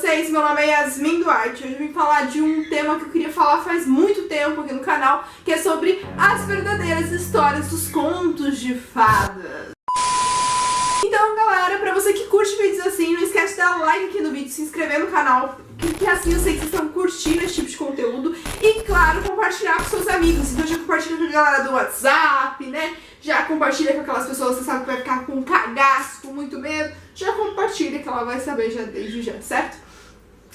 vocês? Meu nome é Yasmin Duarte. Hoje eu vim falar de um tema que eu queria falar faz muito tempo aqui no canal, que é sobre as verdadeiras histórias dos contos de fadas. Então, galera, pra você que curte vídeos assim, não esquece de dar like aqui no vídeo, se inscrever no canal, porque assim eu sei que vocês estão curtindo esse tipo de conteúdo. E, claro, compartilhar com seus amigos. Então já compartilha com a galera do WhatsApp, né? Já compartilha com aquelas pessoas que você sabe que vai ficar com cagaço, com muito medo. Já compartilha que ela vai saber já desde já, certo?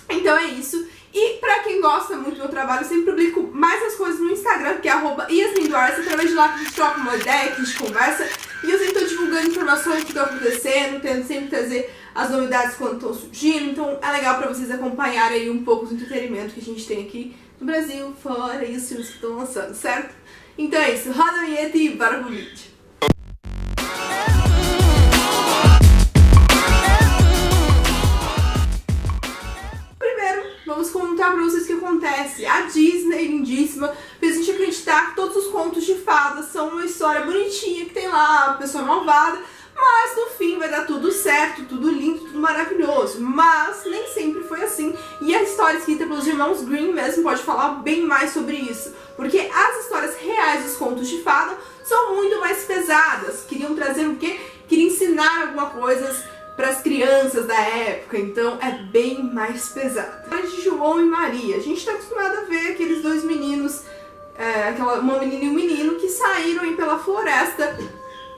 Então é isso. E pra quem gosta muito do meu trabalho, eu sempre publico mais as coisas no Instagram, que é @YasminDuarte. Através de lá que a gente troca uma ideia, que a gente conversa. E eu sempre tô divulgando informações do que tá acontecendo, tento sempre trazer as novidades quando estão surgindo. Então é legal pra vocês acompanharem aí um pouco do entretenimento que a gente tem aqui no Brasil, fora e os filmes que estão lançando, certo? Então é isso, roda a vinheta e bora pro vídeo. Vamos contar pra vocês o que acontece. A Disney, lindíssima, fez a gente acreditar que todos os contos de fadas são uma história bonitinha, que tem lá a pessoa malvada, mas no fim vai dar tudo certo, tudo lindo, tudo maravilhoso. Mas nem sempre foi assim. E a história escrita pelos irmãos Grimm mesmo pode falar bem mais sobre isso. Porque as histórias reais dos contos de fada são muito mais pesadas. Queriam trazer o quê? Queriam ensinar alguma coisa para as crianças da época, então é bem mais pesado. A história de João e Maria, a gente está acostumado a ver aqueles dois meninos, uma menina e um menino que saíram aí pela floresta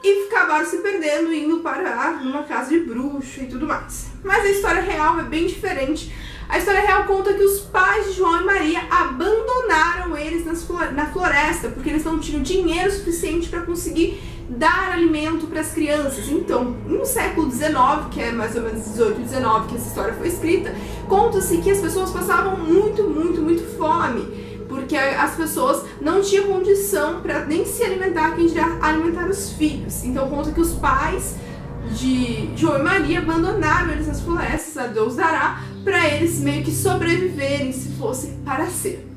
e acabaram se perdendo, indo parar numa casa de bruxa e tudo mais. Mas a história real é bem diferente. A história real conta que os pais de João e Maria abandonaram eles na floresta, porque eles não tinham dinheiro suficiente para conseguir dar alimento para as crianças. Então, no século XIX, que é mais ou menos 18 e 19 que essa história foi escrita, conta-se que as pessoas passavam muito fome, porque as pessoas não tinham condição para nem se alimentar, quem dirá alimentar os filhos. Então conta que os pais de João e Maria abandonaram eles nas florestas, a Deus dará, para eles meio que sobreviverem, se fosse para ser.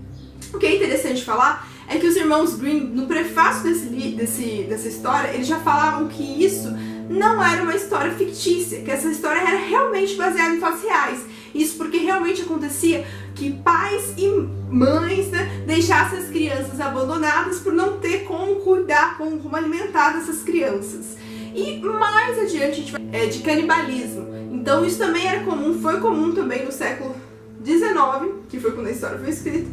O que é interessante falar é que os irmãos Grimm, no prefácio dessa história, eles já falavam que isso não era uma história fictícia, que essa história era realmente baseada em fatos reais. Isso porque realmente acontecia que pais e mães, né, deixassem as crianças abandonadas por não ter como cuidar, como alimentar dessas crianças. E mais adiante a gente vai de canibalismo. Então isso também era comum, foi comum também no século XIX, que foi quando a história foi escrita.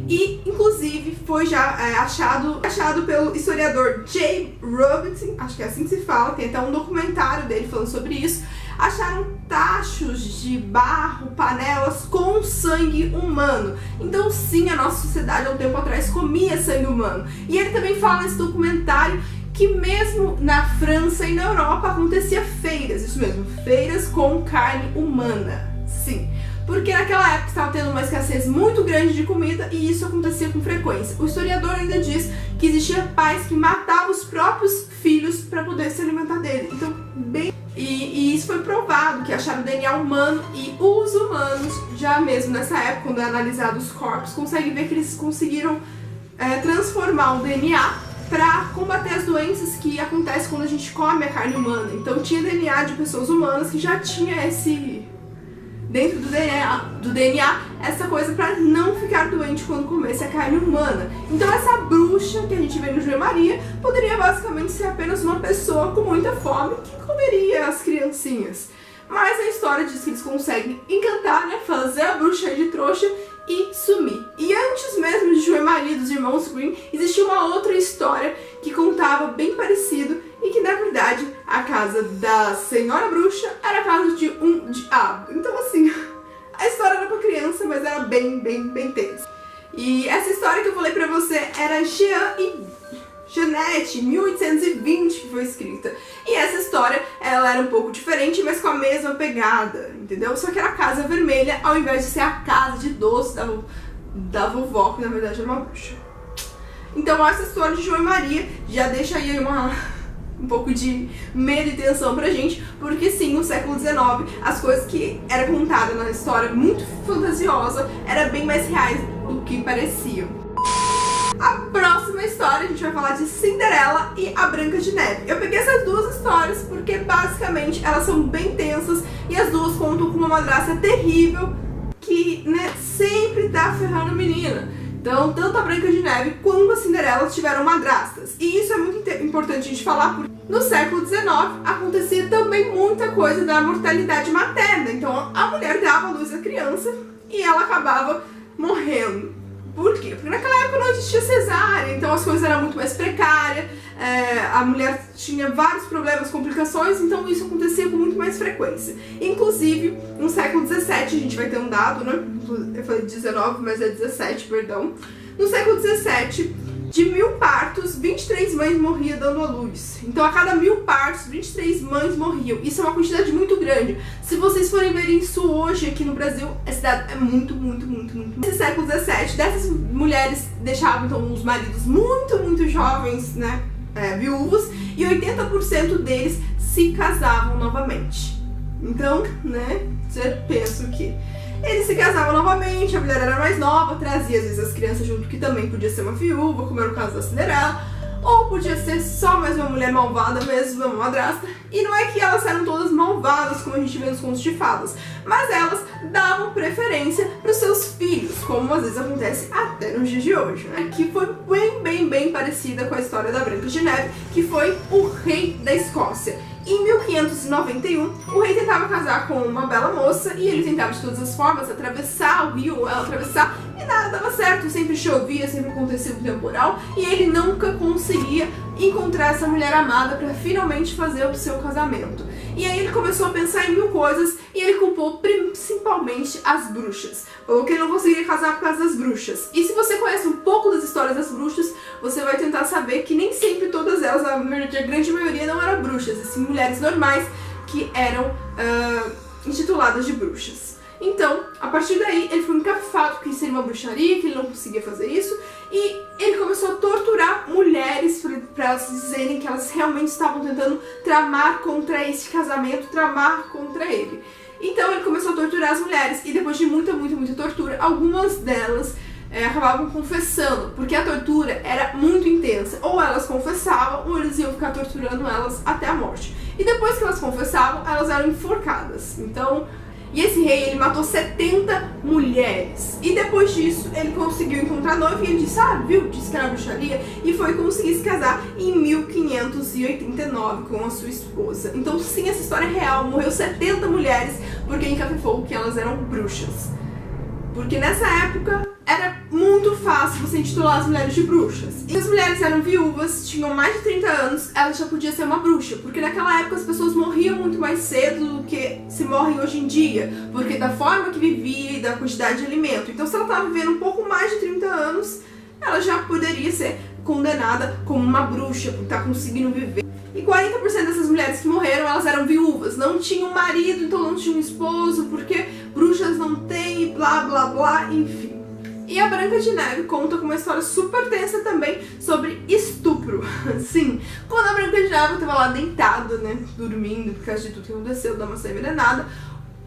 E, inclusive, foi já achado pelo historiador Jay Robinson, acho que é assim que se fala, tem até um documentário dele falando sobre isso. Acharam tachos de barro, panelas com sangue humano. Então, sim, a nossa sociedade, há um tempo atrás, comia sangue humano. E ele também fala nesse documentário que mesmo na França e na Europa acontecia feiras, isso mesmo, feiras com carne humana, sim. Porque naquela época estava tendo uma escassez muito grande de comida e isso acontecia com frequência. O historiador ainda diz que existiam pais que matavam os próprios filhos para poder se alimentar dele. Então, e isso foi provado, que acharam DNA humano e os humanos, já mesmo nessa época, quando é analisado os corpos, conseguem ver que eles conseguiram transformar o DNA para combater as doenças que acontecem quando a gente come a carne humana. Então tinha DNA de pessoas humanas que já tinha dentro do DNA essa coisa para não ficar doente quando comesse a carne humana. Então essa bruxa que a gente vê no João e Maria poderia basicamente ser apenas uma pessoa com muita fome que comeria as criancinhas. Mas a história diz que eles conseguem encantar, né, fazer a bruxa de trouxa e sumir. E antes mesmo de João e Maria dos irmãos Grimm, existia uma outra história que contava bem parecido e que na verdade a casa da senhora bruxa era a casa de um diabo. Então assim, a história era pra criança, mas era bem tensa. E essa história que eu falei pra você era Jean e Jeanette, 1820, que foi escrita. E essa história, ela era um pouco diferente, mas com a mesma pegada, entendeu? Só que era a Casa Vermelha, ao invés de ser a casa de doce da vovó, que na verdade era uma bruxa. Então essa história de João e Maria já deixa aí um pouco de medo e tensão pra gente, porque sim, no século XIX, as coisas que eram contadas na história muito fantasiosa eram bem mais reais do que pareciam. A próxima história a gente vai falar de Cinderela e a Branca de Neve. Eu peguei essas duas histórias porque basicamente elas são bem tensas e as duas contam com uma madrasta terrível que, né, sempre tá ferrando a menina. Então, tanto a Branca de Neve quanto a Cinderela tiveram madrastas. E isso é muito importante a gente falar, porque no século XIX acontecia também muita coisa da mortalidade materna. Então, a mulher dava à luz à criança e ela acabava morrendo. Por quê? Porque naquela época não existia cesárea, então as coisas eram muito mais precárias, a mulher tinha vários problemas, complicações, então isso acontecia com muito mais frequência. Inclusive, no século XVII, a gente vai ter um dado, né? Eu falei 19, mas é 17, perdão. No século XVII, de 1000 partos, 23 mães morriam dando à luz. Então, a cada 1000 partos, 23 mães morriam. Isso é uma quantidade muito grande. Se vocês forem ver isso hoje aqui no Brasil, esse dado é muito. Nesse século XVII, dessas mulheres deixavam então os maridos muito jovens, né, viúvos, e 80% deles se casavam novamente. Então, né, você pensa o quê? Eles se casavam novamente, a mulher era mais nova, trazia às vezes as crianças junto, que também podia ser uma viúva, como era o caso da Cinderela, ou podia ser só mais uma mulher malvada mesmo, uma madrasta. E não é que elas eram todas malvadas, como a gente vê nos contos de fadas, mas elas davam preferência para os seus filhos, como às vezes acontece até nos dias de hoje, né? Que foi bem parecida com a história da Branca de Neve, que foi o rei da Escócia. Em 1591, o rei tentava casar com uma bela moça e ele tentava de todas as formas atravessar o rio, ela atravessar, e nada dava certo, sempre chovia, sempre acontecia um temporal e ele nunca conseguia encontrar essa mulher amada para finalmente fazer o seu casamento. E aí ele começou a pensar em 1000 coisas e ele culpou principalmente as bruxas. Falou que ele não conseguia casar por causa das bruxas. E se você conhece um pouco das histórias das bruxas, você vai tentar saber que nem sempre todas elas, a grande maioria, não eram bruxas, assim, mulheres normais que eram intituladas de bruxas. Então, a partir daí, ele foi encafado que seria uma bruxaria, que ele não conseguia fazer isso, e ele começou a torturar mulheres para elas dizerem que elas realmente estavam tentando tramar contra este casamento, tramar contra ele. Então ele começou a torturar as mulheres, e depois de muita tortura, algumas delas acabavam confessando, porque a tortura era muito intensa. Ou elas confessavam, ou eles iam ficar torturando elas até a morte. E depois que elas confessavam, elas eram enforcadas. Então, e esse rei, ele matou 70 mulheres. E depois disso, ele conseguiu encontrar noiva e ele disse, viu, disse que era bruxaria, e foi conseguir se casar em 1589 com a sua esposa. Então, sim, essa história é real. Morreu 70 mulheres porque encafifou que elas eram bruxas. Porque nessa época era muito fácil você intitular as mulheres de bruxas. E as mulheres eram viúvas, tinham mais de 30 anos, elas já podiam ser uma bruxa. Porque naquela época as pessoas morriam muito mais cedo do que se morrem hoje em dia. Porque da forma que vivia e da quantidade de alimento. Então, se ela estava vivendo um pouco mais de 30 anos, ela já poderia ser condenada como uma bruxa, por estar conseguindo viver. E 40% dessas mulheres que morreram, elas eram viúvas, não tinham marido, então não tinham esposo, porque bruxas não têm, blá, enfim. E a Branca de Neve conta com uma história super tensa também sobre estupro. Sim, quando a Branca de Neve estava lá deitada, né, dormindo, por causa de tudo que aconteceu, da maçã envenenada,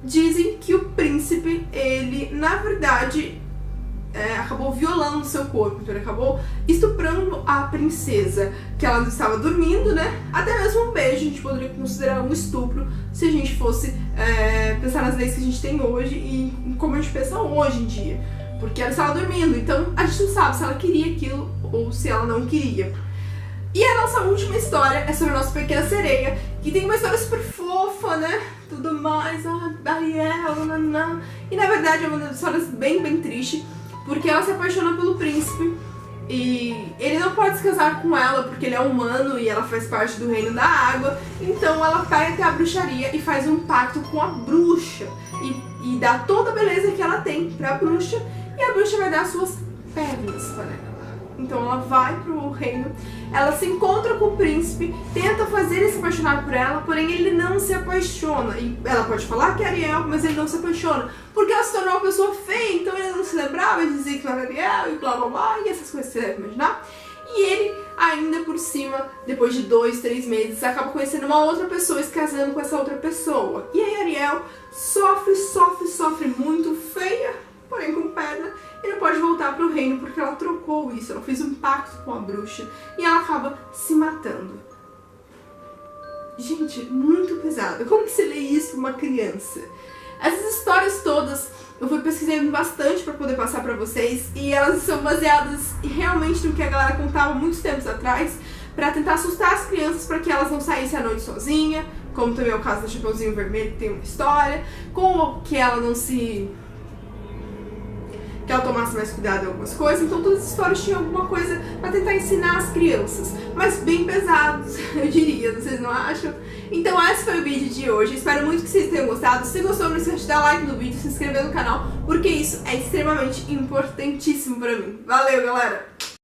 dizem que o príncipe, ele, na verdade, acabou violando o seu corpo, então ele acabou estuprando a princesa, que ela estava dormindo, né? Até mesmo um beijo a gente poderia considerar um estupro se a gente fosse pensar nas leis que a gente tem hoje e como a gente pensa hoje em dia, porque ela estava dormindo, então a gente não sabe se ela queria aquilo ou se ela não queria. E a nossa última história é sobre a nossa pequena sereia, que tem uma história super fofa, né? Tudo mais, Ariel, nanã. E na verdade é uma das histórias bem triste, porque ela se apaixona pelo príncipe e ele não pode se casar com ela porque ele é humano e ela faz parte do reino da água. Então ela vai até a bruxaria e faz um pacto com a bruxa e dá toda a beleza que ela tem pra bruxa, e a bruxa vai dar suas pernas para ela. Então ela vai pro reino, ela se encontra com o príncipe, tenta fazer ele se apaixonar por ela, porém ele não se apaixona. E ela pode falar que é Ariel, mas ele não se apaixona, porque ela se tornou uma pessoa feia, então ele não se lembrava de dizer que não era Ariel e blá, e essas coisas que você deve imaginar. E ele, ainda por cima, depois de 2, 3 meses, acaba conhecendo uma outra pessoa e se casando com essa outra pessoa. E aí Ariel sofre muito, feia, porém com perna, e não pode voltar pro reino porque ela trocou isso, ela fez um pacto com a bruxa e ela acaba se matando. Gente, muito pesado. Como que você lê isso pra uma criança? Essas histórias todas eu fui pesquisando bastante pra poder passar pra vocês, e elas são baseadas realmente no que a galera contava muitos tempos atrás, pra tentar assustar as crianças pra que elas não saíssem à noite sozinha, como também é o caso do Chapeuzinho Vermelho, que tem uma história, como que ela não se... que ela tomasse mais cuidado em algumas coisas. Então todas as histórias tinham alguma coisa pra tentar ensinar as crianças, mas bem pesados, eu diria, vocês não acham? Então esse foi o vídeo de hoje, espero muito que vocês tenham gostado. Se gostou, não esqueça de dar like no vídeo, se inscrever no canal, porque isso é extremamente importantíssimo pra mim. Valeu, galera!